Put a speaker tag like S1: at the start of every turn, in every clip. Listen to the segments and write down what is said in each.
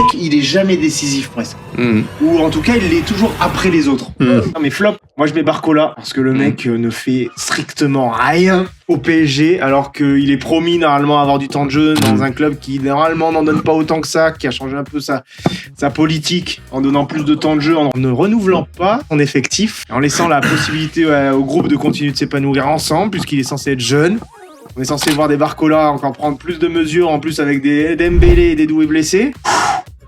S1: mec, il est jamais décisif presque. Ou en tout cas, il est toujours après les autres. Non mais flop, moi je mets Barcola parce que le mec ne fait strictement rien au PSG alors qu'il est promis normalement à avoir du temps de jeu dans un club qui normalement n'en donne pas autant que ça, qui a changé un peu sa politique en donnant plus de temps de jeu, en ne renouvelant pas son effectif, en laissant la possibilité au groupe de continuer de s'épanouir ensemble puisqu'il est censé être jeune. On est censé voir des Barcola encore prendre plus de mesures, en plus avec des Dembélé et des Doué blessés.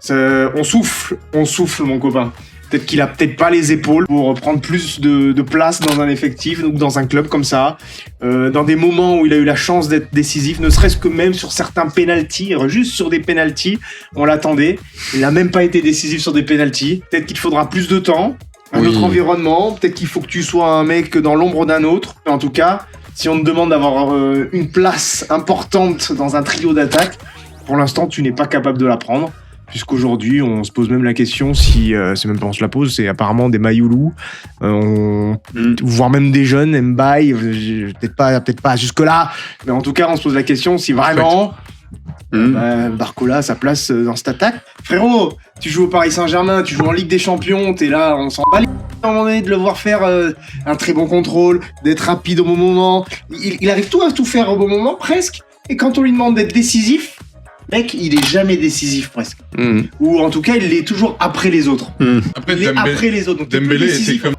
S1: On souffle mon copain. Peut-être qu'il a peut-être pas les épaules pour prendre plus de place dans un effectif ou dans un club comme ça. Dans des moments où il a eu la chance d'être décisif, ne serait-ce que même sur certains pénaltys, juste sur des pénaltys, on l'attendait. Il n'a même pas été décisif sur des pénaltys. Peut-être qu'il faudra plus de temps, un autre environnement. Peut-être qu'il faut que tu sois un mec dans l'ombre d'un autre. En tout cas, si on te demande d'avoir une place importante dans un trio d'attaque, pour l'instant, tu n'es pas capable de la prendre. Puisqu'aujourd'hui, on se pose même la question si, c'est même pas on se la pose, c'est apparemment des Mayoulou, voire même des jeunes, Mbaye, peut-être pas jusque-là, mais en tout cas, on se pose la question si vraiment Barcola a sa place dans cette attaque. Frérot, tu joues au Paris Saint-Germain, tu joues en Ligue des Champions, t'es là, on s'en bat les à un moment donné de le voir faire un très bon contrôle, d'être rapide au bon moment. Il arrive à tout faire au bon moment, presque. Et quand on lui demande d'être décisif, mec, il est jamais décisif presque. Ou en tout cas, il est toujours après les autres.
S2: Après,
S1: il est après les autres. Donc
S2: Dembélé était comme